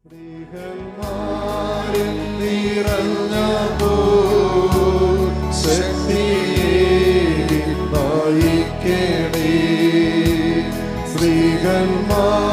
ശ്രീഹന്മാരിൽ നിറഞ്ഞപ്പോൾ ശക്തിയേകി നയിക്കണേ. ശ്രീഹന്മാരിൽ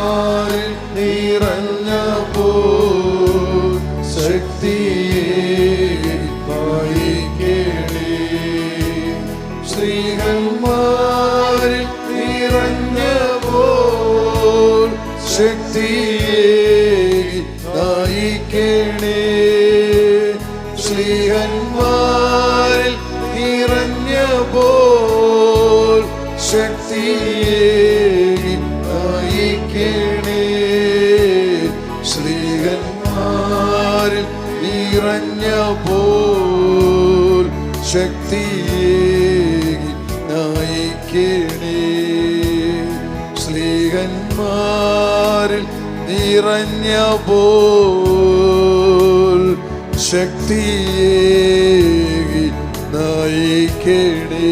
നിറഞ്ഞപ്പോൾ ശക്തിയേകി നയിക്കണേ. ശ്രീഹന്മാരിൽ നിറഞ്ഞപ്പോൾ ശക്തിയേകി നയിക്കണേ.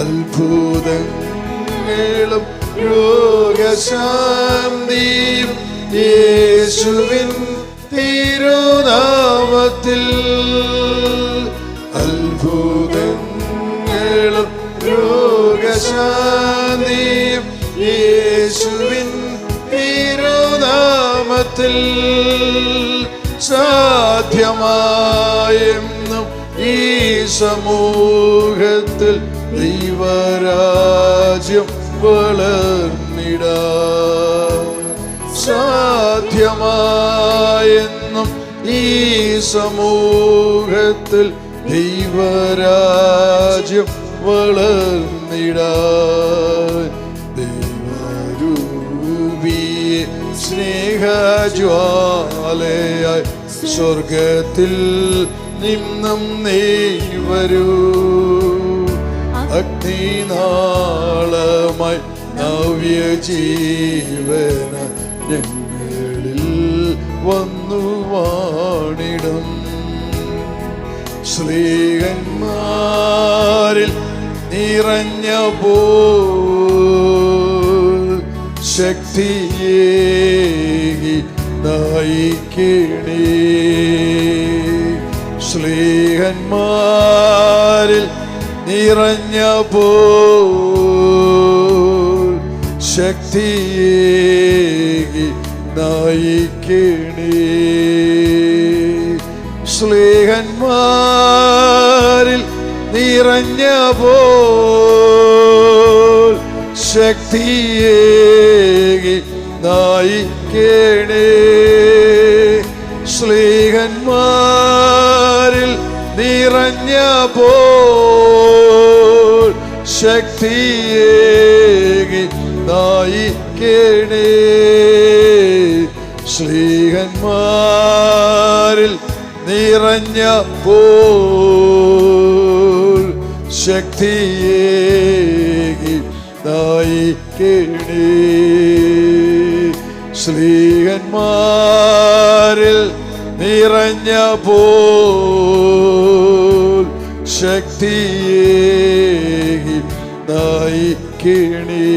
അത്ഭുതങ്ങളും രോഗശാന്തിയും യേശുവിൻ തിരുനാമത്തിൽ. അത്ഭുതങ്ങളും രോഗശാന്തിയും യേശുവിൻ തിരുനാമത്തിൽ. സാധ്യമായെന്നും ഈ സമൂഹത്തിൽ ദൈവരാജ്യം വളർന്നിടാൻ. സാധ്യമായെന്നും ഈ സമൂഹത്തിൽ ദൈവരാജ്യം വളർന്നിടാൻ. ദൈവരൂപിയെ സ്നേഹജ്വാലയായി സ്വർഗത്തിൽ നിന്നും നീ വരൂ. അഗ്നിനാളമായി നവ്യജീവന ഞങ്ങളിൽ വന്നു വാണിടും. ശ്രീഹന്മാരിൽ നിറഞ്ഞപ്പോൾ ശക്തിയേകി നയിക്കണേ. ശ്രീഹന്മാരിൽ നിറഞ്ഞപ്പോൾ ശക്തിയേകി നയിക്കണേ. ശ്രീഹന്മാരിൽ നിറഞ്ഞപ്പോൾ ശക്തിയേകി നയിക്കണേ. ശ്രീഹന്മാരിൽ നിറഞ്ഞപ്പോൾ ശക്തിയേകി നയിക്കണേ. ശ്രീഹന്മാരിൽ നിറഞ്ഞപ്പോൾ ശക്തിയേകി നയിക്കണേ. ശ്രീഹന്മാരിൽ നിറഞ്ഞപ്പോൾ ശക്തിയേകി നയിക്കണേ.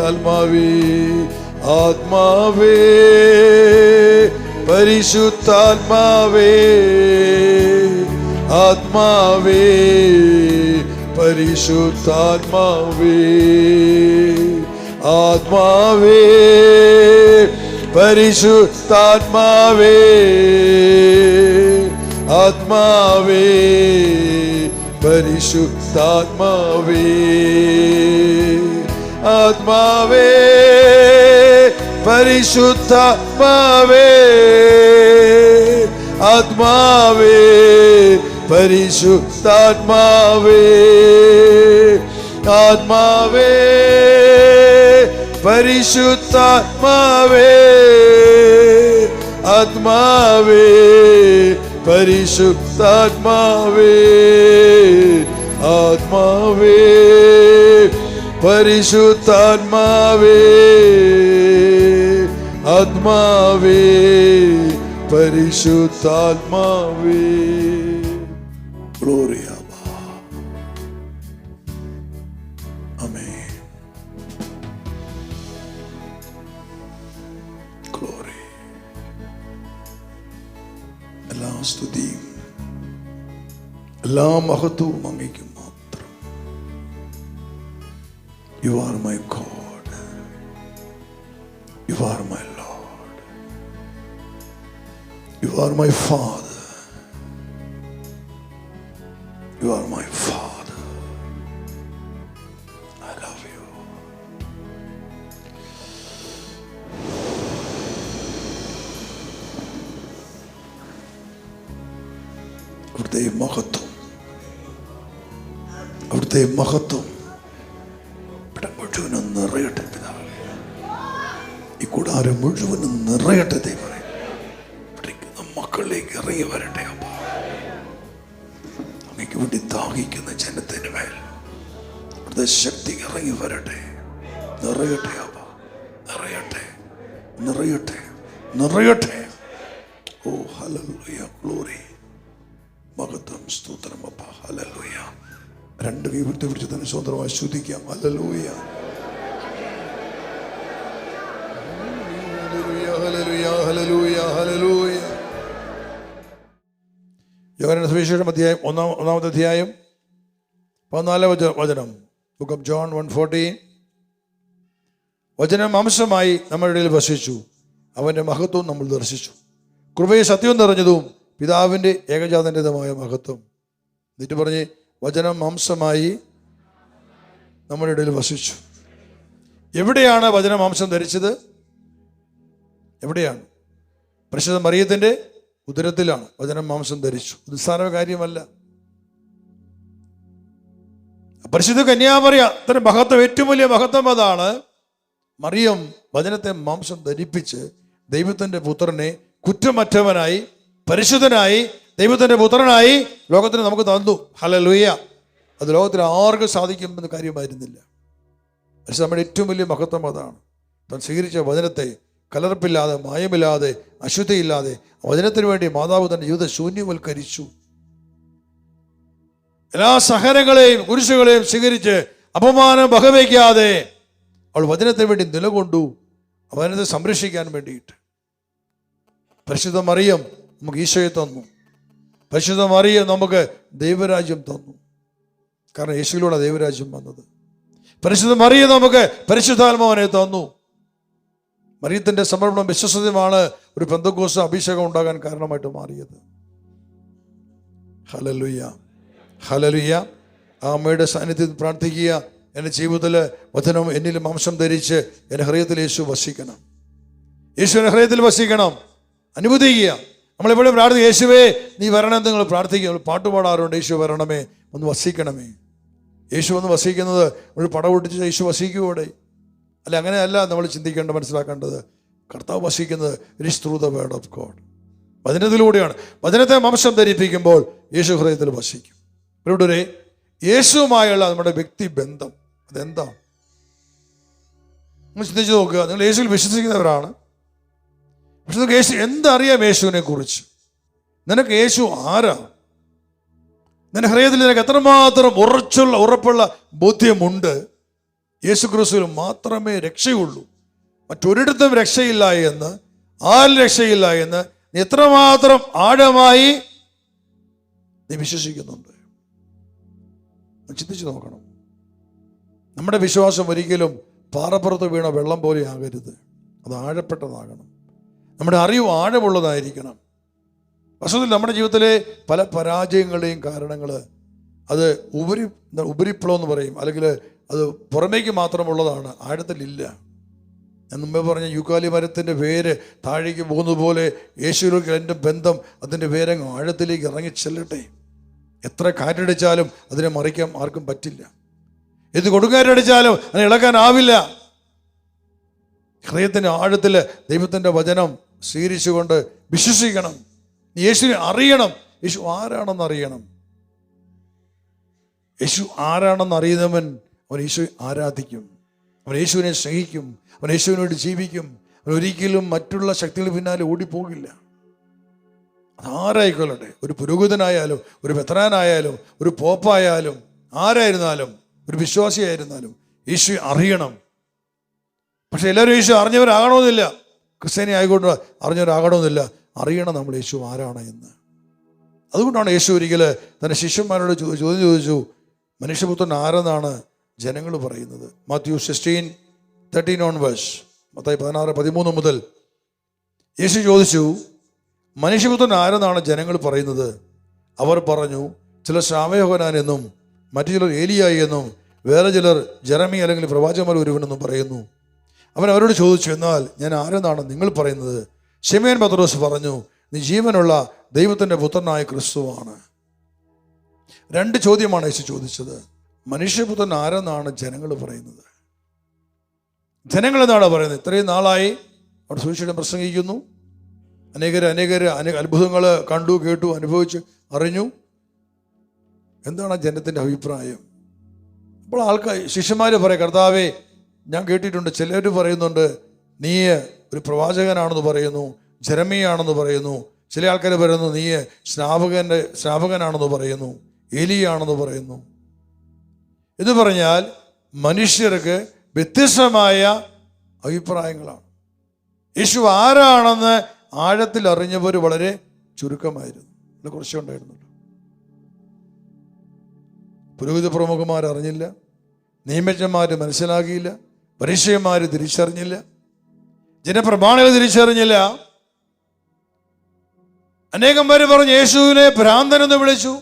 ആത്മാവേ ആത്മാവേ പരിശുദ്ധാത്മാവേ ആത്മാവേ പരിശുദ്ധാത്മാവേ ആത്മാവേ പരിശുദ്ധാത്മാവേ ആത്മാവേ പരിശുദ്ധാത്മാവേ ആത്മാവേ പരിശുദ്ധാത്മാവേ ആത്മാവേ പരിശുദ്ധാത്മാവേ ആത്മാവേ പരിശുദ്ധാത്മാവേ ആത്മാവേ പരിശുദ്ധാത്മാവേ ആത്മാവേ പരിശുദ്ധാത്മാവേ ആത്മാവേ പരിശുദ്ധാത്മാവേ. ഗ്ലോറി. ആമേൻ. ഗ്ലോറി. സ്തുതിയും എല്ലാ മഹത്വവും അങ്ങേക്ക് മാത്രം. You are my God, you are my Lord, you are my father, you are my father. I love you. അവിടുത്തെ മഹത്വം, അവിടുത്തെ മഹത്വം ഇവിടെ മുഴുവനും നിറയട്ടെ പിതാവേ. ഈ കൂടാരം മുഴുവനും നിറയട്ടെ ദൈവമേ. ഇവിടേക്ക് മക്കളിലേക്ക് ഇറങ്ങി വരട്ടെ അപ്പ. അങ്ങേക്ക് വേണ്ടി ദാഹിക്കുന്ന ജനത്തിന് മേൽ അവിടുത്തെ ശക്തി ഇറങ്ങി വരട്ടെ. നിറയട്ടെ അപ്പ, നിറയട്ടെ, നിറയട്ടെ, നിറയട്ടെ. ഓ ഹല്ലേലൂയ, ഗ്ലോറി, മഹത്വം, സ്തോത്രം അപ്പ. ഹല്ലേലൂയ. രണ്ട് കൈ പിടിച്ച് തന്നെ സ്വന്തമായി സ്തുതിക്കാം. Hallelujah, hallelujah, hallelujah, hallelujah. യോഹന്നാന്റെ സുവിശേഷം അധ്യായം ഒന്നാമത്തെ അധ്യായം 14 വചനം. Book of John 1:14. വചനം മാംസമായി നമ്മുടെ ഇടയിൽ വസിച്ചു, അവന്റെ മഹത്വം നമ്മൾ ദർശിച്ചു, കൃപയും സത്യവും നിറഞ്ഞതും പിതാവിൻ്റെ ഏകജാതന്റേതുമായ മഹത്വം. എന്നിട്ട് പറഞ്ഞ് വചനം മാംസമായി നമ്മുടെ ഇടയിൽ വസിച്ചു. എവിടെയാണ് വചനം മാംസം ധരിച്ചത്? എവിടെയാണ്? പരിശുദ്ധ മറിയത്തിൻ്റെ ഉദരത്തിലാണ് വചനം മാംസം ധരിച്ചു. നിസ്സാര കാര്യമല്ല. പരിശുദ്ധ കന്യാമറിയ അത്ര മഹത്വം, ഏറ്റവും വലിയ മഹത്വം അതാണ്. മറിയം വചനത്തെ മാംസം ധരിപ്പിച്ച് ദൈവത്തിൻ്റെ പുത്രനെ കുറ്റമറ്റവനായി, പരിശുദ്ധനായി, ദൈവത്തിൻ്റെ പുത്രനായി ലോകത്തിന് നമുക്ക് തന്നു. ഹല്ലേലൂയ. അത് ലോകത്തിൽ ആർക്കും സാധിക്കുമെന്ന് കാര്യമായിരുന്നില്ല. പക്ഷെ നമ്മുടെ ഏറ്റവും വലിയ മഹത്വം അതാണ്. താൻ സ്വീകരിച്ച വചനത്തെ കലർപ്പില്ലാതെ, മായമില്ലാതെ, അശുദ്ധിയില്ലാതെ വചനത്തിന് വേണ്ടി മാതാവ് തൻ്റെ ജീവിതം ശൂന്യവൽക്കരിച്ചു. എല്ലാ സഹനങ്ങളെയും കുരിശുകളെയും സ്വീകരിച്ച് അപമാനം വകവയ്ക്കാതെ അവൾ വചനത്തിന് വേണ്ടി നിലകൊണ്ടു, വചനത്തെ സംരക്ഷിക്കാൻ വേണ്ടിയിട്ട്. പരിശുദ്ധ മറിയം നമുക്ക് ഈശോയെ തന്നു. പരിശുദ്ധ മറിയം നമുക്ക് ദൈവരാജ്യം തന്നു. കാരണം യേശുവിലൂടെ ദൈവരാജ്യം വന്നത്. പരിശുദ്ധ മറിയം നമുക്ക് പരിശുദ്ധാത്മാവിനെ തന്നു. മറിയത്തിൻ്റെ സമർപ്പണം വിശ്വസനീയമാണ് ഒരു പെന്തക്കോസ്ത് അഭിഷേകം ഉണ്ടാകാൻ കാരണമായിട്ട് മാറിയത്. Hallelujah, hallelujah. ആ അമ്മയുടെ സാന്നിധ്യത്തിൽ പ്രാർത്ഥിക്കുക. എൻ്റെ ജീവിതത്തിൽ വചനം എന്നിൽ മാംസം ധരിച്ച് എൻ്റെ ഹൃദയത്തിൽ യേശു വസിക്കണം. യേശു എൻ്റെ ഹൃദയത്തിൽ വസിക്കണം. അനുവദിക്കുക. നമ്മളെപ്പോഴും പ്രാർത്ഥിക്കുക, യേശുവേ നീ വരണം. നിങ്ങൾ പ്രാർത്ഥിക്കുക. നമ്മൾ പാട്ട് പാടാറുണ്ട്, യേശു വരണമേ, ഒന്ന് വസിക്കണമേ. യേശു ഒന്ന് വസിക്കുന്നത് ഒരു പടം ഒട്ടിച്ച് യേശു വസിക്കുവോടെ? അല്ല, അങ്ങനെയല്ല നമ്മൾ ചിന്തിക്കേണ്ട, മനസ്സിലാക്കേണ്ടത്. കർത്താവ് വസിക്കുന്നത് it is through the word of God. വചനത്തിലൂടെയാണ്. വചനത്തെ മാംസം ധരിപ്പിക്കുമ്പോൾ യേശു ഹൃദയത്തിൽ വസിക്കും. ഇവിടെ യേശുവുമായുള്ള നമ്മുടെ വ്യക്തി ബന്ധം അതെന്താണ്? നിങ്ങൾ ചിന്തിച്ച് നോക്കുക. നിങ്ങൾ യേശുവിൽ വിശ്വസിക്കുന്നവരാണ്. പക്ഷെ നിനക്ക് യേശു എന്തറിയാം യേശുവിനെ കുറിച്ച്? നിനക്ക് യേശു ആരാ? നിന്റെ ഹൃദയത്തിൽ നിനക്ക് എത്രമാത്രം ഉറപ്പുള്ള ബോധ്യമുണ്ട്? യേശു ക്രിസ്തുവിൽ മാത്രമേ രക്ഷയുള്ളൂ, മറ്റൊരിടത്തും രക്ഷയില്ല എന്ന്, ആരും രക്ഷയില്ല എന്ന് നീ എത്രമാത്രം ആഴമായി നീ വിശ്വസിക്കുന്നുണ്ട്? ചിന്തിച്ചു നോക്കണം. നമ്മുടെ വിശ്വാസം ഒരിക്കലും പാറപ്പുറത്ത് വീണ വെള്ളം പോലെ ആകരുത്. അത് ആഴപ്പെട്ടതാകണം. നമ്മുടെ അറിവ് ആഴമുള്ളതായിരിക്കണം. വാസ്തവത്തിൽ നമ്മുടെ ജീവിതത്തിലെ പല പരാജയങ്ങളുടെയും കാരണങ്ങൾ അത് ഉപരിപ്ലവം എന്ന് പറയും, അല്ലെങ്കിൽ അത് പുറമേക്ക് മാത്രമുള്ളതാണ്, ആഴത്തിലില്ല. ഞാൻ മുമ്പേ പറഞ്ഞ യൂക്കാലി മരത്തിൻ്റെ വേര് താഴേക്ക് പോകുന്നത് പോലെ യേശുവിലേക്ക് എൻ്റെ ബന്ധം അതിൻ്റെ വേരങ്ങ് ആഴത്തിലേക്ക് ഇറങ്ങി ചെല്ലട്ടെ. എത്ര കാറ്റടിച്ചാലും അതിനെ മറിക്കാൻ ആർക്കും പറ്റില്ല. ഏത് കൊടുങ്കാറ്റടിച്ചാലും അതിനെ ഇളക്കാനാവില്ല. ഹൃദയത്തിൻ്റെ ആഴത്തിൽ ദൈവത്തിൻ്റെ വചനം സ്വീകരിച്ചുകൊണ്ട് വിശ്വസിക്കണം. യേശുവിനെ അറിയണം. യേശു ആരാണെന്ന് അറിയണം. യേശു ആരാണെന്ന് അറിയുന്നവൻ അവൻ യേശുവിനെ ആരാധിക്കും, അവൻ യേശുവിനെ സ്നേഹിക്കും, അവൻ യേശുവിന് വേണ്ടി ജീവിക്കും. അവൻ ഒരിക്കലും മറ്റുള്ള ശക്തികൾ പിന്നാലെ ഓടിപ്പോകില്ല. അതാരായിക്കൊള്ളട്ടെ, ഒരു പുരോഹിതനായാലും, ഒരു മെത്രാനായാലും, ഒരു പോപ്പായാലും, ആരായിരുന്നാലും, ഒരു വിശ്വാസിയായിരുന്നാലും യേശു അറിയണം. പക്ഷെ എല്ലാവരും യേശു അറിഞ്ഞവരാകണമെന്നില്ല. ക്രിസ്ത്യാനി ആയിക്കൊണ്ട് അറിഞ്ഞവരാകണമെന്നില്ല. അറിയണം നമ്മൾ യേശു ആരാണ് എന്ന്. അതുകൊണ്ടാണ് യേശു ഒരിക്കൽ തൻ്റെ ശിഷ്യന്മാരോട് ചോദ്യം ചോദിച്ചു, മനുഷ്യപുത്രൻ ആരെന്നാണ് ജനങ്ങൾ പറയുന്നത്? മാത്യു 16:13 onwards, മത്തായി 16:13 മുതൽ യേശു ചോദിച്ചു, മനുഷ്യപുത്രൻ ആരെന്നാണ് ജനങ്ങൾ പറയുന്നത്? അവർ പറഞ്ഞു, ചിലർ ശാമയോഹന്നാൻ എന്നും മറ്റു ചിലർ ഏലിയായി എന്നും വേറെ ചിലർ ജെറമി അല്ലെങ്കിൽ പ്രവാചകന്മാർ ഒരുവനെന്നും പറയുന്നു. അവൻ അവരോട് ചോദിച്ചു, എന്നാൽ ഞാൻ ആരെന്നാണ് നിങ്ങൾ പറയുന്നത്? ശിമോൻ പത്രോസ് പറഞ്ഞു, നീ ജീവനുള്ള ദൈവത്തിൻ്റെ പുത്രനായ ക്രിസ്തുവാണ്. 2 ചോദ്യമാണ് യേശു ചോദിച്ചത്. മനുഷ്യപുത്രൻ ആരെന്നാണ് ജനങ്ങൾ പറയുന്നത്? ജനങ്ങൾ എന്നാണ് പറയുന്നത്. ഇത്രയും നാളായി അവിടെ സുവിശേഷം പ്രസംഗിക്കുന്നു, അനേക അത്ഭുതങ്ങൾ കണ്ടു, കേട്ടു, അനുഭവിച്ച് അറിഞ്ഞു. എന്താണ് ജനത്തിൻ്റെ അഭിപ്രായം? അപ്പോൾ ശിഷ്യന്മാർ പറയും, കർത്താവേ, ഞാൻ കേട്ടിട്ടുണ്ട്, ചിലർ പറയുന്നുണ്ട് നീ ഒരു പ്രവാചകനാണെന്ന് പറയുന്നു, ജെറമിയാണെന്ന് പറയുന്നു, ചില ആൾക്കാർ പറയുന്നു നീ സ്നാപകനാണെന്ന് പറയുന്നു, ഏലിയാണെന്ന് പറയുന്നു. എന്ന് പറഞ്ഞാൽ മനുഷ്യർക്ക് വ്യത്യസ്തമായ അഭിപ്രായങ്ങളാണ്. യേശു ആരാണെന്ന് ആഴത്തിൽ അറിഞ്ഞവർ വളരെ ചുരുക്കമായിരുന്നു, കുറച്ചേ ഉണ്ടായിരുന്നുള്ളൂ. പുരോഹിത പ്രമുഖന്മാർ അറിഞ്ഞില്ല, നിയമജ്ഞന്മാർ മനസ്സിലാക്കിയില്ല, പരീക്ഷകന്മാർ തിരിച്ചറിഞ്ഞില്ല, ജനപ്രമാണികൾ തിരിച്ചറിഞ്ഞില്ല. അനേകം പേര് പറഞ്ഞു യേശുവിനെ ഭ്രാന്തനെന്ന് വിളിച്ചു.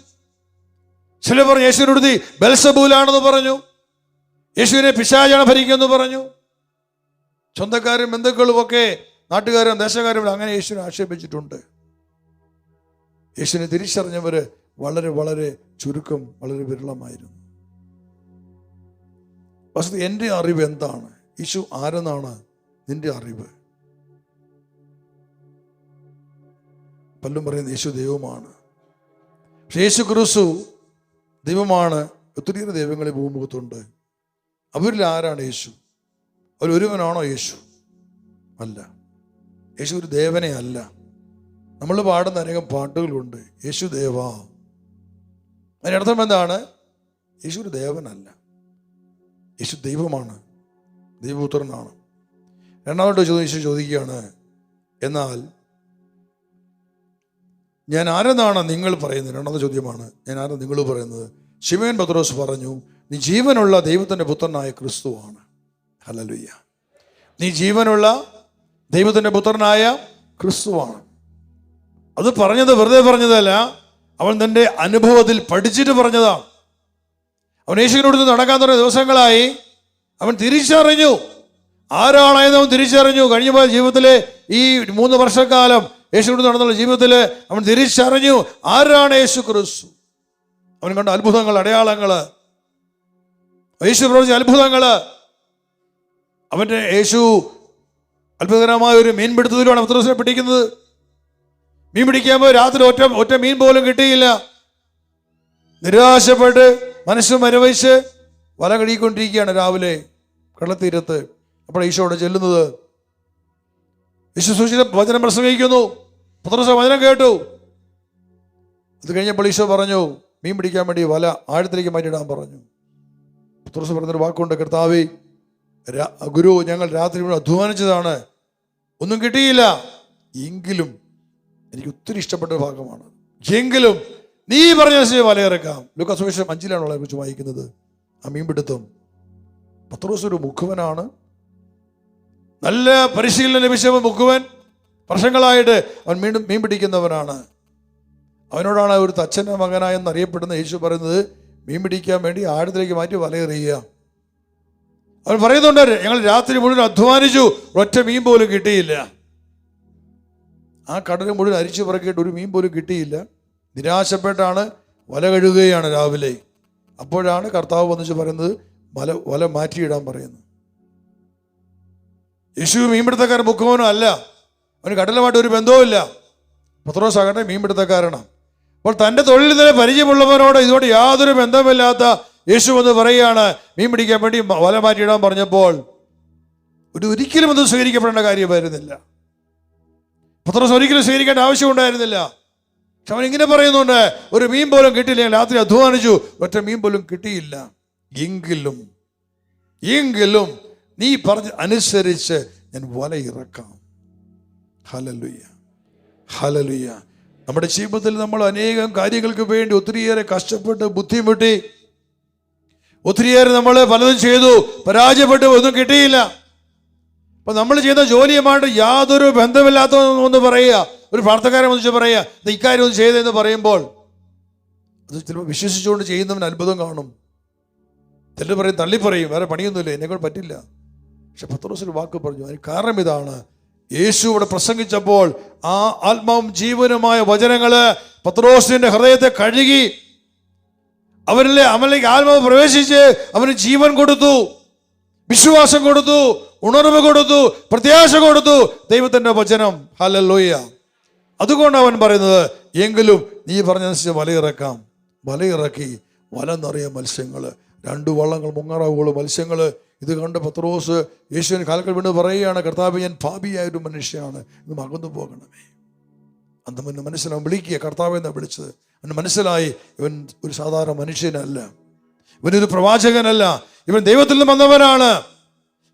ചില പറഞ്ഞു യേശുവിനോട് ബെൽസബൂലാണെന്ന് പറഞ്ഞു, യേശുവിനെ പിശാചാണ് ഭരിക്കുമെന്ന് പറഞ്ഞു. സ്വന്തക്കാരും ബന്ധുക്കളും ഒക്കെ നാട്ടുകാരും ദേശക്കാരും അങ്ങനെ യേശുവിനെ ആക്ഷേപിച്ചിട്ടുണ്ട്. യേശുവിനെ തിരിച്ചറിഞ്ഞവർ വളരെ വളരെ ചുരുക്കം, വളരെ വിരളമായിരുന്നു. പക്ഷേ എൻ്റെ അറിവ് എന്താണ്? യേശു ആരെന്നാണ് നിന്റെ അറിവ്? പലരും പറയുന്നത് യേശു ദൈവമാണ്. പക്ഷെ യേശു ക്രിസ്തു ദൈവമാണ്. ഒത്തിരിയേറെ ദൈവങ്ങൾ ഈ ഭൂമുഖത്തുണ്ട്. അവരിൽ ആരാണ് യേശു? ഒരുവനാണോ യേശു? അല്ല. യേശു ഒരു ദേവനെ അല്ല. നമ്മൾ പാടുന്ന അനേകം പാട്ടുകളുണ്ട്, യേശു ദേവാ. അതിനർത്ഥം എന്താണ്? യേശു ഒരു ദേവനല്ല, യേശു ദൈവമാണ്, ദൈവപുത്രനാണ്. രണ്ടാമത്തെ യേശു ചോദിക്കുകയാണ്, എന്നാൽ ഞാൻ ആരെന്നാണ് നിങ്ങൾ പറയുന്നത്? രണ്ടാമത്തെ ചോദ്യമാണ്, ഞാൻ ആരെന്ന് നിങ്ങൾ പറയുന്നത്? ശിമോൻ പത്രോസ് പറഞ്ഞു, നീ ജീവനുള്ള ദൈവത്തിൻ്റെ പുത്രനായ ക്രിസ്തുവാണ്. ഹല്ലേലൂയ. നീ ജീവനുള്ള ദൈവത്തിൻ്റെ പുത്രനായ ക്രിസ്തുവാണ്. അത് പറഞ്ഞത് വെറുതെ പറഞ്ഞതല്ല, അവൻ തൻ്റെ അനുഭവത്തിൽ പഠിച്ചിട്ട് പറഞ്ഞതാണ്. അവൻ യേശുവിനോട് നടക്കാൻ തുടങ്ങിയ ദിവസങ്ങളായി അവൻ തിരിച്ചറിഞ്ഞു ആരാണെന്ന്. അവൻ തിരിച്ചറിഞ്ഞു. കഴിഞ്ഞ പോയ ജീവിതത്തിലെ ഈ 3 വർഷക്കാലം യേശുവിനോട് നടന്നുള്ള ജീവിതത്തിൽ അവൻ തിരിച്ചറിഞ്ഞു ആരാണ് യേശു ക്രിസ്തു. അവൻ കണ്ട അത്ഭുതങ്ങൾ, അടയാളങ്ങൾ, യേശു പ്രവർത്തിച്ച അത്ഭുതങ്ങൾ. അവൻ്റെ യേശു അത്ഭുതകരമായ ഒരു മീൻ പിടുത്തത്തിലാണ് പത്രോസിനെ പിടിക്കുന്നത്. മീൻ പിടിക്കാൻ പോയി രാത്രി ഒറ്റ മീൻ പോലും കിട്ടിയില്ല. നിരാശപ്പെട്ട് മനസ്സ് മരവിച്ച് വല കഴുകിക്കൊണ്ടിരിക്കുകയാണ് രാവിലെ കടൽത്തീരത്ത്. അപ്പോൾ ഈശോ അവിടെ ചെല്ലുന്നത്. യേശു സുവിശേഷ വചനം പ്രസംഗിക്കുന്നു. പത്രോസ് വചനം കേട്ടു. അത് കഴിഞ്ഞപ്പോൾ ഈശോ പറഞ്ഞു, മീൻ പിടിക്കാൻ വേണ്ടി വല ആഴത്തിലേക്ക് മാറ്റിയിടാൻ പറഞ്ഞു. പത്രോസ് പറഞ്ഞൊരു വാക്കുണ്ട്, കർത്താവേ, ഗുരു, ഞങ്ങൾ രാത്രി മുഴുവൻ അധ്വാനിച്ചതാണ്, ഒന്നും കിട്ടിയില്ല. എങ്കിലും എനിക്ക് ഒത്തിരി ഇഷ്ടപ്പെട്ട ഭാഗമാണ്, എങ്കിലും നീ പറഞ്ഞ വലയിറക്കാം. ലൂക്കാ സുവിശേഷം 5 അവളെ കുറിച്ച് വായിക്കുന്നത്. ആ മീൻപിടുത്തം. പത്രോസ് ഒരു മുഖവനാണ്, നല്ല പരിശീലനം ലഭിച്ച മുഖവൻ. വർഷങ്ങളായിട്ട് അവൻ മീൻ പിടിക്കുന്നവനാണ്. അവനോടാണ് ഒരു തച്ചൻ്റെ മകനായെന്ന് അറിയപ്പെടുന്ന യേശു പറയുന്നത്, മീൻ പിടിക്കാൻ വേണ്ടി ആഴത്തിലേക്ക് മാറ്റി വലയെറിയുക. അവൻ പറയുന്നുണ്ട്, ഞങ്ങൾ രാത്രി മുഴുവൻ അധ്വാനിച്ചു, ഒറ്റ മീൻ പോലും കിട്ടിയില്ല. ആ കടൽ മുഴുവൻ അരിച്ചു പറക്കിയിട്ട് ഒരു മീൻ പോലും കിട്ടിയില്ല. നിരാശപ്പെട്ടാണ് വല കഴുകുകയാണ് രാവിലെ. അപ്പോഴാണ് കർത്താവ് വന്നിച്ച് പറയുന്നത്, വല മാറ്റിയിടാൻ പറയുന്നു. യേശു മീൻപിടുത്തക്കാരൻ മുഖവനും അല്ല, അവന് കടലുമായിട്ട് ഒരു ബന്ധവുമില്ല. പത്രോസ് ആകട്ടെ മീൻപിടുത്തക്കാരനാണ്. അപ്പോൾ തൻ്റെ തൊഴിൽ തന്നെ പരിചയമുള്ളവരോട് ഇതോട് യാതൊരു ബന്ധമില്ലാത്ത യേശു എന്ന് പറയുകയാണ്, മീൻ പിടിക്കാൻ വേണ്ടി വല മാറ്റിയിടാൻ പറഞ്ഞപ്പോൾ ഒരിക്കലും അത് സ്വീകരിക്കപ്പെടേണ്ട കാര്യമായിരുന്നില്ല. പത്രോസ് ഒരിക്കലും സ്വീകരിക്കേണ്ട ആവശ്യമുണ്ടായിരുന്നില്ല. പക്ഷെ അവൻ ഇങ്ങനെ പറയുന്നുണ്ട്, ഒരു മീൻ പോലും കിട്ടിയില്ല, രാത്രി അധ്വാനിച്ചു, ഒറ്റ മീൻ പോലും കിട്ടിയില്ല. എങ്കിലും നീ പറഞ്ഞ അനുസരിച്ച് ഞാൻ വല ഇറക്കാം. Hallelujah, hallelujah. നമ്മുടെ ജീവിതത്തിൽ നമ്മൾ അനേകം കാര്യങ്ങൾക്ക് വേണ്ടി ഒത്തിരിയേറെ കഷ്ടപ്പെട്ട് ബുദ്ധിമുട്ടി, ഒത്തിരിയേറെ നമ്മൾ പലതും ചെയ്തു, പരാജയപ്പെട്ടു, ഒന്നും കിട്ടിയില്ല. അപ്പൊ നമ്മൾ ചെയ്യുന്ന ജോലിയുമായിട്ട് യാതൊരു ബന്ധമില്ലാത്ത ഒന്ന് പറയുക, ഒരു പ്രാർത്ഥനക്കാരെ ഒന്നിച്ച് പറയുക ഇക്കാര്യം ഒന്ന് ചെയ്തതെന്ന് പറയുമ്പോൾ അത് ചിലപ്പോൾ വിശ്വസിച്ചുകൊണ്ട് ചെയ്യുന്നവന് അത്ഭുതം കാണും. ചിലർ പറയും, തള്ളി പറയും, വേറെ പണിയൊന്നുമില്ല, എന്നെക്കൊണ്ട് പറ്റില്ല. പക്ഷെ പത്രോസ് ഒരു വാക്ക് പറഞ്ഞു. അതിന് കാരണം ഇതാണ്, യേശു ഇവിടെ പ്രസംഗിച്ചപ്പോൾ ആ ആത്മാവും ജീവനുമായ വചനങ്ങള് പത്രോസിന്റെ ഹൃദയത്തെ കഴുകി അവനിലേക്ക് ആത്മാവ് പ്രവേശിച്ച് അവന് ജീവൻ കൊടുത്തു, വിശ്വാസം കൊടുത്തു, ഉണർവ് കൊടുത്തു, പ്രത്യാശ കൊടുത്തു. ദൈവത്തിന്റെ വചനം. ഹല്ലേലൂയ. അതുകൊണ്ട് അവൻ പറയുന്നത്, എങ്കിലും നീ പറഞ്ഞനുസരിച്ച് വലയിറക്കാം. വലയിറക്കി വല നിറയെ മത്സ്യങ്ങള്, 2 വള്ളങ്ങൾ മുങ്ങാറാവുകളും മത്സ്യങ്ങള്. ഇത് കണ്ട് പത്രോസ് യേശുവിന് കാൽക്കൽ വീണ് പറയുകയാണ്, കർത്താവേ, ഞാൻ പാപിയായൊരു മനുഷ്യനാണ്, ഇത് മകന്നു പോകണമേ. അന്ന് മനസ്സിലാവും, വിളിക്കുക കർത്താവെ എന്നാണ് വിളിച്ചത്. അവന് മനസ്സിലായി ഇവൻ ഒരു സാധാരണ മനുഷ്യനല്ല, ഇവനൊരു പ്രവാചകനല്ല, ഇവൻ ദൈവത്തിൽ നിന്ന് വന്നവനാണ്.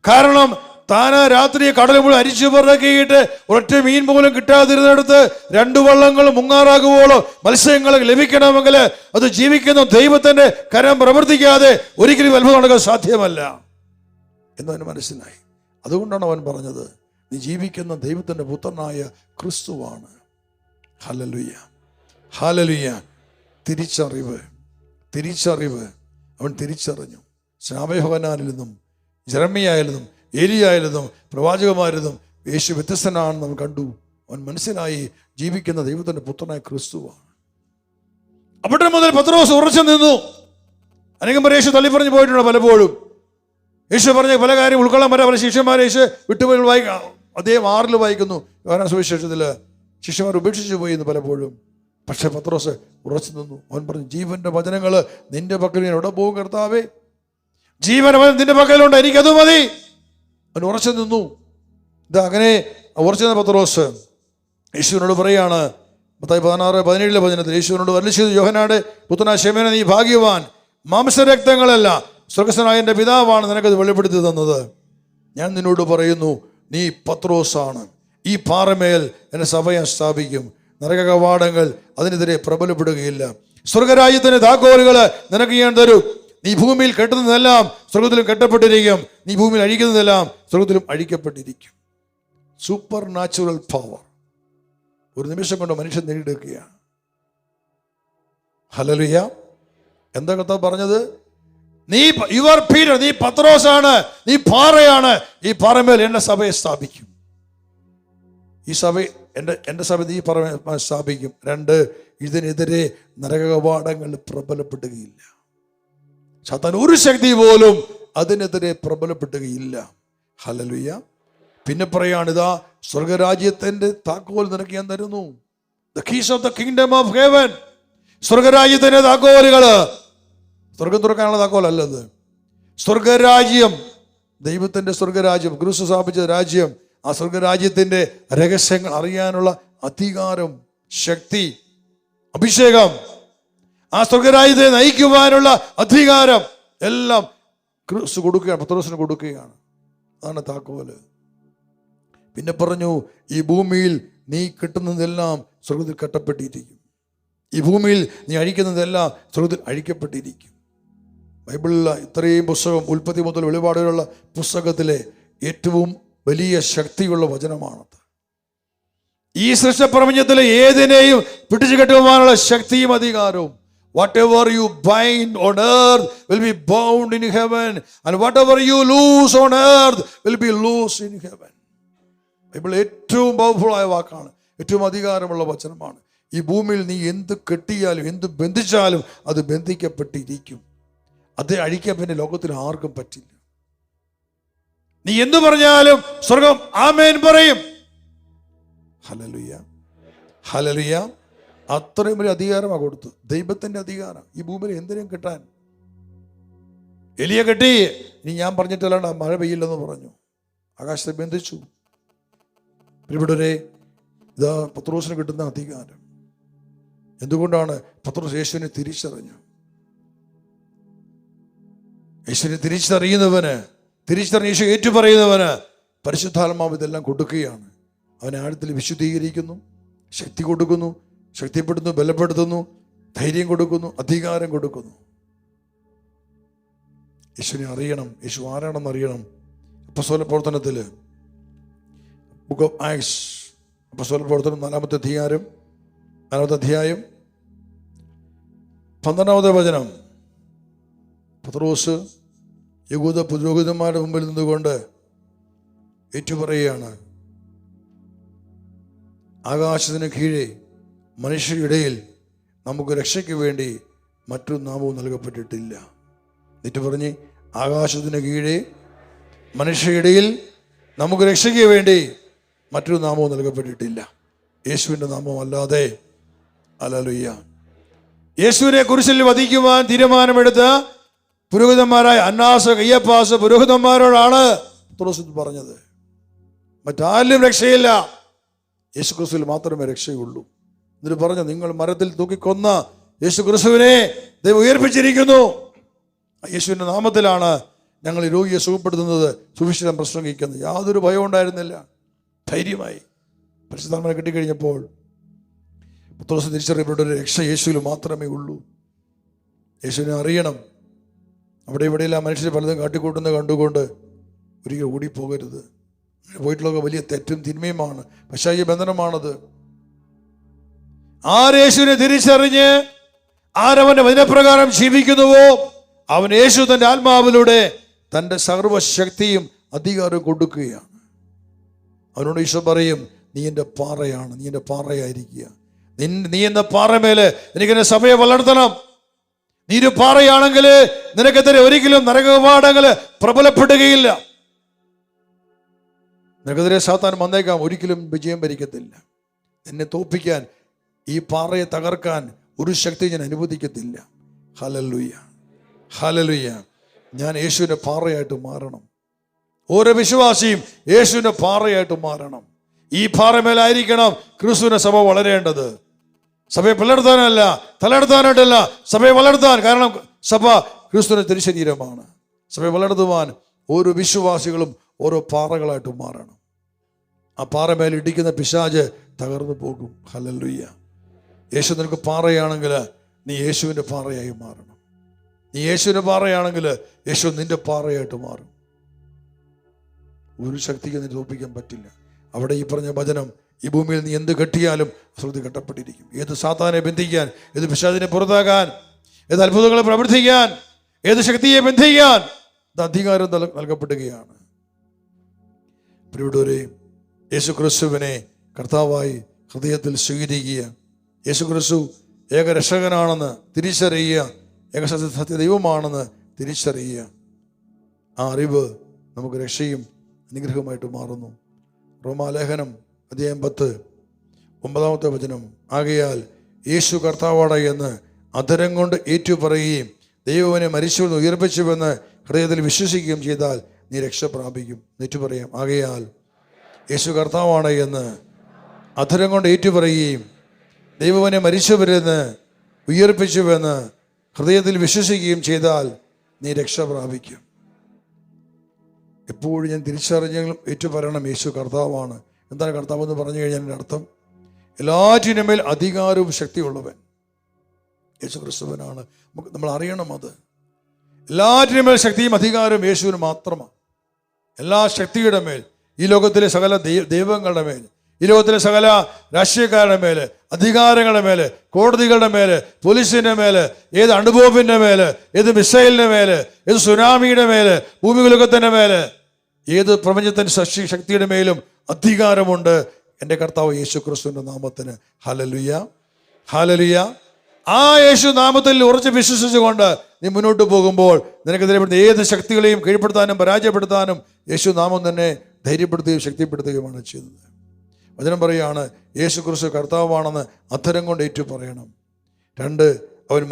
കാരണം താൻ രാത്രി കടൽ മുഴുവൻ അരിച്ചു പുറക്കിയിട്ട് ഒരൊറ്റ മീൻ പോലും കിട്ടാതിരുന്നിടത്ത് 2 വള്ളങ്ങൾ മുങ്ങാറാകുവോളോ മത്സ്യങ്ങൾ ലഭിക്കണമെങ്കിൽ അത് ജീവിക്കുന്ന ദൈവത്തിന്റെ കരം പ്രവർത്തിക്കാതെ ഒരിക്കലും അത്ഭുതം നടക്കാൻ സാധ്യമല്ല എന്നവന് മനസ്സിലായി. അതുകൊണ്ടാണ് അവൻ പറഞ്ഞത്, നീ ജീവിക്കുന്ന ദൈവത്തിന്റെ പുത്രനായ ക്രിസ്തുവാണ്. Hallelujah, hallelujah. തിരിച്ചറിവ് അവൻ തിരിച്ചറിഞ്ഞു. സ്നാപയോഹന്നാനിൽ നിന്നും ജെറമ്യായിൽ നിന്നും ഏലിയായിൽ നിന്നും പ്രവാചകന്മാരിൽ നിന്നും യേശു വ്യത്യസ്തനാണെന്ന് അവൻ കണ്ടു. അവൻ മനസ്സിലായി ജീവിക്കുന്ന ദൈവത്തിന്റെ പുത്രനായ ക്രിസ്തുവാണ്. അവിടെ മുതൽ പത്രോസ് ഉറച്ചു നിന്നു. അനേകം പേർ യേശു തള്ളിപ്പറഞ്ഞു പോയിട്ടുണ്ട് പലപ്പോഴും. യേശു പറഞ്ഞ പല കാര്യം ഉൾക്കൊള്ളാൻ പറ്റാ പല ശിഷ്യന്മാരെ യേശു വിട്ടുപോയി വായിക്കാം. അദ്ദേഹം 6 വായിക്കുന്നു യോഹന്നാൻ സുവിശേഷത്തിൽ, ശിഷ്യന്മാർ ഉപേക്ഷിച്ചു പോയി എന്ന് പലപ്പോഴും. പക്ഷെ പത്രോസ് ഉറച്ചു നിന്നു. അവൻ പറഞ്ഞു, ജീവന്റെ വചനങ്ങൾ നിന്റെ പക്കൽ ഞാൻ എവിടെ പോകും കർത്താവേ? ജീവൻ നിന്റെ പക്കലുണ്ട്, എനിക്കത് മതി. അവൻ ഉറച്ചു നിന്നു. ഇത് അങ്ങനെ ഉറച്ചു നിന്ന പത്രോസ് യേശുവിനോട് പറയാണ്, മത്തായി 16:17 വചനത്തിൽ യേശുവിനോട് അരുളിച്ചെയ്തു, യോഹന്നാന്റെ പുത്രനായ ശിമോനേ, നീ ഭാഗ്യവാൻ, മാംസരക്തങ്ങളല്ല സ്വർഗ്ഗസ്ഥനായ എൻ്റെ പിതാവാണ് നിനക്കത് വെളിപ്പെടുത്തി തന്നത്. ഞാൻ നിന്നോട് പറയുന്നു, നീ പത്രോസാണ്, ഈ പാറമേൽ എൻ്റെ സഭയെ സ്ഥാപിക്കും, നരക കവാടങ്ങൾ അതിനെതിരെ പ്രബലപ്പെടുകയില്ല. സ്വർഗരാജ്യത്തിന്റെ താക്കോലുകൾ നിനക്ക് ഞാൻ തരും. നീ ഭൂമിയിൽ കെട്ടുന്നതെല്ലാം സ്വർഗത്തിലും കെട്ടപ്പെട്ടിരിക്കും, നീ ഭൂമിയിൽ അഴിക്കുന്നതെല്ലാം സ്വർഗത്തിലും അഴിക്കപ്പെട്ടിരിക്കും. സൂപ്പർ നാച്ചുറൽ പവർ ഒരു നിമിഷം കൊണ്ട് മനുഷ്യൻ നേടിയെടുക്കുകയാണ്. ഹല്ലേലൂയ. എന്താ കർത്താവ് പറഞ്ഞത്? നീ യുവർ പീറ്റർ, നീ പത്രോസാണ്, നീ പാറയാണ്, ഈ പാറമേൽ എൻ്റെ സഭയെ സ്ഥാപിക്കും. ഈ സഭ എൻ്റെ സഭ നീ സ്ഥാപിക്കും. 2, ഇതിനെതിരെ നരകകവാടങ്ങൾ പ്രബലപ്പെടുകയില്ല. സാത്താൻ ഒരു ശക്തി പോലും അതിനെതിരെ പ്രബലപ്പെടുകയില്ല. ഹല്ലേലൂയ. പിന്നെ പറയാണിതാ, സ്വർഗരാജ്യത്തിന്റെ താക്കോൽ നിനക്ക് ഞാൻ തരുന്നു. The keys of the kingdom of heaven. സ്വർഗരാജ്യത്തിന്റെ താക്കോലുകള്, സ്വർഗം തുറക്കാനുള്ള താക്കോലല്ലത്. സ്വർഗരാജ്യം, ദൈവത്തിന്റെ സ്വർഗരാജ്യം, ക്രിസ്തു സ്ഥാപിച്ച രാജ്യം, ആ സ്വർഗരാജ്യത്തിന്റെ രഹസ്യങ്ങൾ അറിയാനുള്ള അധികാരം, ശക്തി, അഭിഷേകം, ആ സ്വർഗരാജ്യത്തെ നയിക്കുവാനുള്ള അധികാരം എല്ലാം ക്രിസ്തു കൊടുക്കുകയാണ്, പത്രോസിന് കൊടുക്കുകയാണ്. അതാണ് താക്കോല്. പിന്നെ പറഞ്ഞു, ഈ ഭൂമിയിൽ നീ കിട്ടുന്നതെല്ലാം സ്വർഗത്തിൽ കെട്ടപ്പെട്ടിരിക്കും, ഈ ഭൂമിയിൽ നീ അഴിക്കുന്നതെല്ലാം സ്വർഗത്തിൽ അഴിക്കപ്പെട്ടിരിക്കും. ബൈബിളിലെ ഇത്രയും പുസ്തകം, ഉൽപ്പത്തി മുതൽ വെളിപാടുകളുള്ള പുസ്തകത്തിലെ ഏറ്റവും വലിയ ശക്തിയുള്ള വചനമാണത്. ഈ സൃഷ്ടപ്രപഞ്ചത്തിലെ ഏതിനെയും പിടിച്ചു കെട്ടുവാനുള്ള ശക്തിയും അധികാരവും. Whatever you bind on earth will be bound in heaven, and whatever you loose on earth will be loose in heaven. Bible ഏറ്റവും പവർഫുള്ളായ വാക്കാണ്, ഏറ്റവും അധികാരമുള്ള വചനമാണ്. ഈ ഭൂമിയിൽ നീ എന്ത് കെട്ടിയാലും എന്ത് ബന്ധിച്ചാലും അത് ബന്ധിക്കപ്പെട്ടിരിക്കും. അത് അഴിക്കാൻ പിന്നെ ലോകത്തിൽ ആർക്കും പറ്റില്ല. നീ എന്തു പറഞ്ഞാലും സ്വർഗം ആമേൻ പറയും. Hallelujah, hallelujah. അത്രയും വലിയ അധികാരമാണ് കൊടുത്തു, ദൈവത്തിന്റെ അധികാരം ഈ ഭൂമിയിൽ എന്തിനും കിട്ടാൻ. എലിയ കെട്ടി, ഇനി ഞാൻ പറഞ്ഞിട്ടല്ലാണ്ട് മഴ പെയ്യില്ലെന്ന് പറഞ്ഞു, ആകാശത്തെ ബന്ധിച്ചു. ഇവിടെ ഇതാ പത്രോസിന് കിട്ടുന്ന അധികാരം. എന്തുകൊണ്ടാണ്? പത്രോസ് യേശുവിനെ തിരിച്ചറിഞ്ഞു. യേശുവിനെ തിരിച്ചറിഞ്ഞ് യേശു ഏറ്റുപറയുന്നവന് പരിശുദ്ധാത്മാവ് ഇതെല്ലാം കൊടുക്കുകയാണ്. അവനെ ആഴത്തിൽ വിശുദ്ധീകരിക്കുന്നു, ശക്തി കൊടുക്കുന്നു, ശക്തിപ്പെടുത്തുന്നു, ബലപ്പെടുത്തുന്നു, ധൈര്യം കൊടുക്കുന്നു, അധികാരം കൊടുക്കുന്നു. യേശുവിനെ അറിയണം. യേശു ആരാണെന്ന് അറിയണം. അപ്പോസ്തല പ്രവർത്തനത്തിൽ ബുക്ക് ഓഫ് ആക്ട്സ്, അപ്പോസ്തല പ്രവർത്തനം 4-ാമത്തെ അധ്യായം 12-ാമത്തെ വചനം. പത്രോസ് യഹൂദ പുരോഹിതന്മാരുടെ മുമ്പിൽ നിന്നുകൊണ്ട് ഏറ്റുപറയുകയാണ്, ആകാശത്തിന് കീഴെ മനുഷ്യരുടെ ഇടയിൽ നമുക്ക് രക്ഷയ്ക്ക് വേണ്ടി മറ്റൊരു നാമവും നൽകപ്പെട്ടിട്ടില്ല. എന്നിട്ട് പറഞ്ഞ്, ആകാശത്തിന് കീഴെ മനുഷ്യരുടെ ഇടയിൽ നമുക്ക് രക്ഷയ്ക്ക് വേണ്ടി മറ്റൊരു നാമവും നൽകപ്പെട്ടിട്ടില്ല, യേശുവിൻ്റെ നാമം അല്ലാതെ. ഹല്ലേലൂയ. യേശുവിനെ കുരിശിൽ വധിക്കുവാൻ തീരുമാനമെടുത്ത പുരോഹിതന്മാരായ അന്നാസ്, കയ്യപ്പാസ് പുരോഹിതന്മാരോടാണ് പത്രോസ് പറഞ്ഞത്, മറ്റാരിലും രക്ഷയില്ല, യേശു ക്രിസ്തുവിൽ മാത്രമേ രക്ഷയുള്ളൂ. എന്നിട്ട് പറഞ്ഞു, നിങ്ങൾ മരത്തിൽ തൂക്കിക്കൊന്ന യേശു ക്രിസ്തുവിനെ ദൈവം ഉയർപ്പിച്ചിരിക്കുന്നു. യേശുവിൻ്റെ നാമത്തിലാണ് ഞങ്ങൾ ഈ രോഗിയെ സുഖപ്പെടുത്തുന്നത്, സുവിശേഷം പ്രസംഗിക്കുന്നത്. യാതൊരു ഭയവും ഉണ്ടായിരുന്നില്ല. ധൈര്യമായി പരിശുദ്ധാത്മാവിനെ കിട്ടിക്കഴിഞ്ഞപ്പോൾ പത്രോസ് തിരിച്ചറിയപ്പെട്ട ഒരു രക്ഷ യേശുവിൽ മാത്രമേ ഉള്ളൂ. യേശുവിനെ അറിയണം. അവിടെ ഇവിടെയെല്ലാം മനുഷ്യർ പലതും കാട്ടിക്കൂട്ടുന്നത് കണ്ടുകൊണ്ട് ഒരിക്കലും ഓടിപ്പോകരുത്. പോയിട്ടുള്ളതൊക്കെ വലിയ തെറ്റും തിന്മയുമാണ്, പശാചിക ബന്ധനമാണത്. ആരേശുവിനെ തിരിച്ചറിഞ്ഞ് ആരവന്റെ വചനപ്രകാരം ജീവിക്കുന്നുവോ അവൻ യേശു തന്റെ ആത്മാവിലൂടെ തൻ്റെ സർവശക്തിയും അധികാരവും കൊടുക്കുകയാണ്. അവനോട് ഈശോ പറയും, നീ എൻ്റെ പാറയാണ്, നീ എൻ്റെ പാറയായിരിക്കുക. നീ എന്ന പാറമേല് എനിക്കെന്നെ സഭയെ വളർത്തണം. നീ ഒരു പാറയാണെങ്കിൽ നിനക്കെതിരെ ഒരിക്കലും നരകപാഠങ്ങൾ പ്രബലപ്പെടുകയില്ല. നിനക്കെതിരെ സാത്താൻ വന്നേക്കാം, ഒരിക്കലും വിജയം ഭരിക്കത്തില്ല. എന്നെ തോൽപ്പിക്കാൻ, ഈ പാറയെ തകർക്കാൻ ഒരു ശക്തി ഞാൻ അനുവദിക്കത്തില്ല. Hallelujah, hallelujah. ഞാൻ യേശുവിൻ്റെ പാറയായിട്ട് മാറണം. ഓരോ വിശ്വാസിയും യേശുവിൻ്റെ പാറയായിട്ട് മാറണം. ഈ പാറമേലായിരിക്കണം ക്രിസ്തുവിനെ സഭ വളരേണ്ടത്. സഭയെ പിളർത്താനല്ല, തളർത്താനായിട്ടല്ല, സഭയെ വളർത്താൻ. കാരണം സഭ ക്രിസ്തുവിന്റെ തിരുശരീരമാണ്. സഭയെ വളർത്തുവാൻ ഓരോ വിശ്വാസികളും ഓരോ പാറകളായിട്ട് മാറണം. ആ പാറമേൽ ഇടിക്കുന്ന പിശാച് തകർന്നു പോകും. ഹല്ലേലൂയ. യേശു നിനക്ക് പാറയാണെങ്കിൽ നീ യേശുവിൻ്റെ പാറയായി മാറണം. നീ യേശുവിൻ്റെ പാറയാണെങ്കിൽ യേശു നിന്റെ പാറയായിട്ട് മാറും. ഒരു ശക്തിക്ക് നിന്നെ തോൽപ്പിക്കാൻ പറ്റില്ല. അവിടെ ഈ പറഞ്ഞ വചനം, ഈ ഭൂമിയിൽ നീ എന്ത് കെട്ടിയാലും അശ്രദ്ധ കെട്ടപ്പെട്ടിരിക്കും. ഏത് സാത്താനെ ബന്ധിക്കാൻ, ഏത് പിശാചിനെ പുറത്താക്കാൻ, ഏത് അത്ഭുതങ്ങളെ പ്രവർത്തിക്കാൻ, ഏത് ശക്തിയെ ബന്ധിക്കാൻ ഇത് അധികാരം നൽകപ്പെടുകയാണ്. പ്രിയപ്പെട്ടവരെ, യേശു ക്രിസ്തുവിനെ കർത്താവായി ഹൃദയത്തിൽ സ്വീകരിക്കുക. യേശു ക്രിസ്തു ഏകരക്ഷകനാണെന്ന് തിരിച്ചറിയുക, ഏകസത്യ ദൈവമാണെന്ന് തിരിച്ചറിയുക. ആ അറിവ് നമുക്ക് രക്ഷയും അനുഗ്രഹമായിട്ട് മാറുന്നു. റോമാലേഖനം അധ്യായം 10 9-ാമത്തെ വചനം. ആകയാൽ യേശു കർത്താവാണ് എന്ന് അധരം കൊണ്ട് ഏറ്റുപറയുകയും ദൈവനെ മരിച്ചുവെന്ന് ഉയർപ്പിച്ചുവെന്ന് ഹൃദയത്തിൽ വിശ്വസിക്കുകയും ചെയ്താൽ നീ രക്ഷ പ്രാപിക്കും. നെറ്റു പറയാം, ആകയാൽ യേശു കർത്താവാണ് എന്ന് അധരം കൊണ്ട് ഏറ്റുപറയുകയും ദൈവനെ മരിച്ചവരെന്ന് ഉയർപ്പിച്ചുവെന്ന് ഹൃദയത്തിൽ വിശ്വസിക്കുകയും ചെയ്താൽ നീ രക്ഷ പ്രാപിക്കും. എപ്പോഴും ഞാൻ തിരിച്ചറിഞ്ഞെങ്കിലും ഏറ്റുപറയണം, യേശു കർത്താവാണ്. എന്താണ് കർത്താവ് എന്ന് പറഞ്ഞു കഴിഞ്ഞാൽ എൻ്റെ അർത്ഥം, എല്ലാറ്റിനും മേൽ അധികാരവും ശക്തിയുള്ളവൻ യേശു ക്രിസ്തുവിനാണ്. നമ്മൾ അറിയണം അത്. എല്ലാറ്റിനും മേൽ ശക്തിയും അധികാരവും യേശുവിന് മാത്രമാണ്. എല്ലാ ശക്തിയുടെ മേൽ, ഈ ലോകത്തിലെ സകല ദൈവങ്ങളുടെ മേൽ, ഈ ലോകത്തിലെ സകല രാഷ്ട്രീയക്കാരുടെ മേല്, അധികാരങ്ങളുടെ മേല്, കോടതികളുടെ മേല്, പോലീസിന്റെ മേല്, ഏത് അണുബോംബിന്റെ മേല്, ഏത് മിസൈലിന്റെ മേല്, ഏത് സുനാമിയുടെ മേല്, ഭൂമികുലുക്കത്തിന്റെ മേല്, ഏത് പ്രപഞ്ചത്തിന്റെ ശക്തിയുടെ മേലും അധികാരമുണ്ട് എൻ്റെ കർത്താവ് യേശു ക്രിസ്തുവിന്റെ നാമത്തിന്. Hallelujah, hallelujah. ആ യേശു നാമത്തിൽ ഉറച്ച് വിശ്വസിച്ചുകൊണ്ട് നീ മുന്നോട്ട് പോകുമ്പോൾ നിനക്കെതിരെ ഏത് ശക്തികളെയും കീഴ്പ്പെടുത്താനും പരാജയപ്പെടുത്താനും യേശു നാമം തന്നെ ധൈര്യപ്പെടുത്തുകയും ശക്തിപ്പെടുത്തുകയുമാണ് ചെയ്തത്. വചനം പറയുകയാണ്, യേശു ക്രിസ്തു കർത്താവാണെന്ന് അധരം കൊണ്ട് ഏറ്റു പറയണം. 2, അവനെ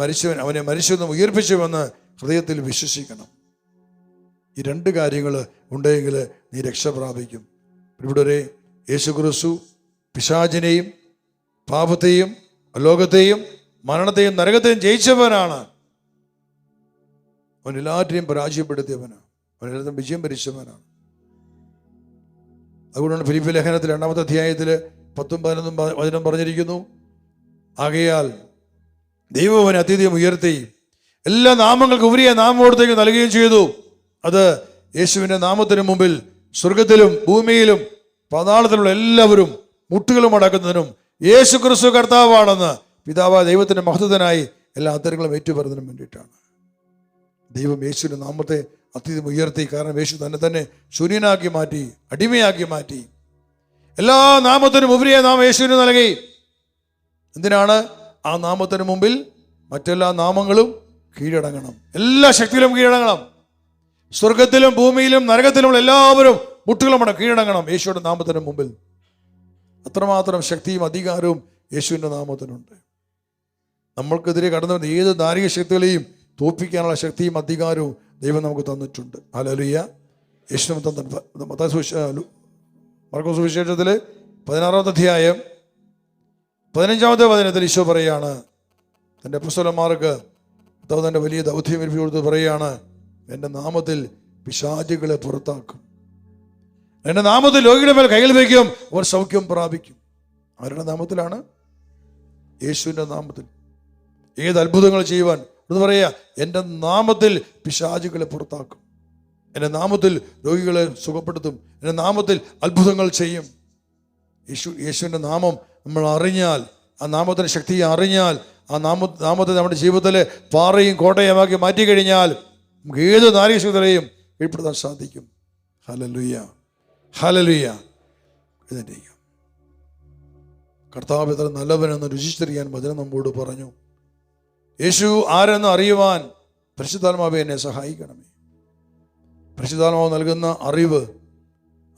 മരിച്ചുവെന്ന് ഉയർപ്പിച്ചുവെന്ന് ഹൃദയത്തിൽ വിശ്വസിക്കണം. ഈ 2 കാര്യങ്ങൾ ഉണ്ടെങ്കിൽ നീ രക്ഷ പ്രാപിക്കും. ഇവിടെ യേശു ക്രിസ്തു പിശാചിനെയും പാപത്തെയും ലോകത്തെയും മരണത്തെയും നരകത്തെയും ജയിച്ചവനാണ്. അവൻ എല്ലാറ്റിനെയും പരാജയപ്പെടുത്തിയവനാണ്. അവൻ എല്ലാത്തിനും വിജയം ഭരിച്ചവനാണ്. അതുകൊണ്ടാണ് ഫിലിപ്പി ലേഖനത്തിൽ 2-ാമത്തെ അധ്യായത്തിൽ 10-11 വചനം പറഞ്ഞിരിക്കുന്നു, ആകയാൽ ദൈവം അവനെ അത്യധികം ഉയർത്തി എല്ലാ നാമങ്ങൾക്ക് ഉപരിയ നാമോടത്തേക്ക് നൽകുകയും ചെയ്തു. അത് യേശുവിൻ്റെ നാമത്തിന് മുമ്പിൽ സ്വർഗത്തിലും ഭൂമിയിലും പാതാളത്തിലുള്ള എല്ലാവരും മുട്ടുകളും അടക്കുന്നതിനും യേശു ക്രിസ്തു കർത്താവാണെന്ന് പിതാവായ ദൈവത്തിൻ്റെ മഹത്വത്തിനായി എല്ലാ അന്തരങ്ങളും ഏറ്റുപറയുന്നതിനും വേണ്ടിയിട്ടാണ്. ദൈവം യേശുവിൻ്റെ നാമത്തെ അത്യധികം ഉയർത്തി. കാരണം യേശു തന്നെ ശൂന്യനാക്കി മാറ്റി, അടിമയാക്കി മാറ്റി. എല്ലാ നാമത്തിനും ഉപരിയ നാമം യേശുവിന് നൽകി. എന്തിനാണ്? ആ നാമത്തിന് മുമ്പിൽ മറ്റെല്ലാ നാമങ്ങളും കീഴടങ്ങണം, എല്ലാ ശക്തിയിലും കീഴടങ്ങണം. സ്വർഗത്തിലും ഭൂമിയിലും നരകത്തിലുമുള്ള എല്ലാവരും മുട്ടുകളുമാണ് കീഴടങ്ങണം യേശുവിൻ്റെ നാമത്തിന് മുമ്പിൽ. അത്രമാത്രം ശക്തിയും അധികാരവും യേശുവിൻ്റെ നാമത്തിനുണ്ട്. നമ്മൾക്കെതിരെ കടന്നു വരുന്ന ഏത് നാരിക ശക്തികളെയും തോൽപ്പിക്കാനുള്ള ശക്തിയും അധികാരവും ദൈവം നമുക്ക് തന്നിട്ടുണ്ട്. ഹല്ലേലൂയ. യേശു മർക്കോസ് സുവിശേഷത്തിൽ 16-ാമത്തെ അധ്യായം 15-ാമത്തെ വചനത്തിൽ ഈശോ പറയാണ്, തൻ്റെ അപ്പോസ്തലന്മാർക്ക് തൻ്റെ വലിയ ദൗത്യം ഏൽപ്പിച്ചു കൊടുത്ത് പറയാണ്, എൻ്റെ നാമത്തിൽ പിശാചുകളെ പുറത്താക്കും, എൻ്റെ നാമത്തിൽ രോഗിയുടെ മേൽ കൈകൾ വയ്ക്കും, അവർ സൗഖ്യം പ്രാപിക്കും. ആരുടെ നാമത്തിലാണ്? യേശുവിൻ്റെ നാമത്തിൽ. ഏത് അത്ഭുതങ്ങൾ ചെയ്യുവാൻ എന്ന് പറയാ, എൻ്റെ നാമത്തിൽ പിശാചുകളെ പുറത്താക്കും, എൻ്റെ നാമത്തിൽ രോഗികളെ സുഖപ്പെടുത്തും, എൻ്റെ നാമത്തിൽ അത്ഭുതങ്ങൾ ചെയ്യും. യേശുവിൻ്റെ നാമം നമ്മൾ അറിഞ്ഞാൽ, ആ നാമത്തിൻ്റെ ശക്തിയെ അറിഞ്ഞാൽ, ആ നാമത്തെ നമ്മുടെ ജീവിതത്തിലെ പാറയും കോട്ടയുമാക്കി മാറ്റി കഴിഞ്ഞാൽ നമുക്ക് ഏത് നാരികശക്തിയെയും കീഴ്പ്പെടുത്താൻ സാധിക്കും. Hallelujah, hallelujah. എഴുന്നേൽക്കാം. കർത്താവ് എത്ര നല്ലവനെന്ന് രുചിച്ചറിയാൻ വചനം നമ്മോട് പറഞ്ഞു. യേശു ആരെന്ന് അറിയുവാൻ പരിശുദ്ധാത്മാവേ എന്നെ സഹായിക്കണമേ. പരിശുദ്ധാത്മാവ് നൽകുന്ന അറിവ്,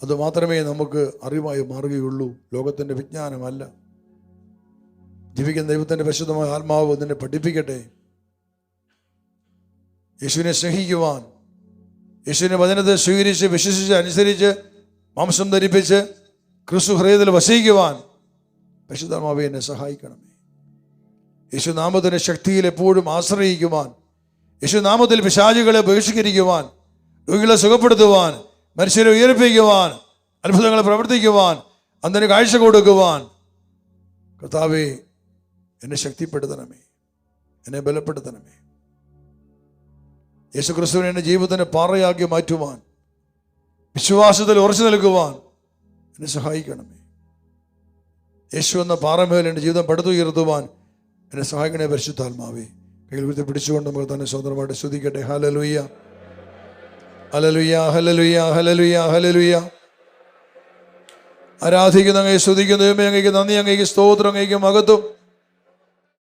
അത് മാത്രമേ നമുക്ക് അറിവായി മാറുകയുള്ളൂ. ലോകത്തിൻ്റെ വിജ്ഞാനമല്ല. ജീവിക്കുന്ന ദൈവത്തിൻ്റെ പരിശുദ്ധമായ ആത്മാവ് നിന്നെ പഠിപ്പിക്കട്ടെ. യേശുവിനെ സ്നേഹിക്കുവാൻ, യേശുവിൻ്റെ വചനത്തെ സ്വീകരിച്ച് വിശ്വസിച്ച് അനുസരിച്ച് മാംസം ധരിപ്പിച്ച് ക്രിസ്തു ഹൃദയത്തിൽ വസിക്കുവാൻ പരിശുദ്ധാത്മാവേ എന്നെ സഹായിക്കണമേ. യേശു നാമത്തിൻ്റെ ശക്തിയിൽ എപ്പോഴും ആശ്രയിക്കുവാൻ, യേശു നാമത്തിൽ പിശാചുകളെ ബഹിഷ്കരിക്കുവാൻ, രോഗികളെ സുഖപ്പെടുത്തുവാൻ, മനുഷ്യരെ ഉയർപ്പിക്കുവാൻ, അത്ഭുതങ്ങളെ പ്രവർത്തിക്കുവാൻ, അന്തിന് കാഴ്ച കൊടുക്കുവാൻ കർത്താവേ എന്നെ ശക്തിപ്പെടുത്തണമേ, എന്നെ ബലപ്പെടുത്തണമേ. യേശു ക്രിസ്തുവിനെ എൻ്റെ ജീവിതത്തിന് പാറയാക്കി മാറ്റുവാൻ, വിശ്വാസത്തിൽ ഉറച്ചു നിൽക്കുവാൻ എന്നെ സഹായിക്കണമേ. യേശു എന്ന പാറമേൽ എൻ്റെ ജീവിതം പടുത്തുയർത്തുവാൻ എന്നെ സഹായിക്കണേ പരിശുദ്ധാത്മാവേ. കയ്യിൽ ഉയർത്തി പിടിച്ചുകൊണ്ട് നമുക്ക് തന്നെ സ്വതന്ത്രമായിട്ട് സ്തുതിക്കട്ടെ. Hallelujah, hallelujah, hallelujah, hallelujah, hallelujah. ആരാധിക്കുന്ന അങ്ങയെ സ്തുതിക്കുന്നു. അങ്ങേക്ക് നന്ദി, അങ്ങേക്ക് സ്തോത്രം, അങ്ങേക്ക് മഹത്വം.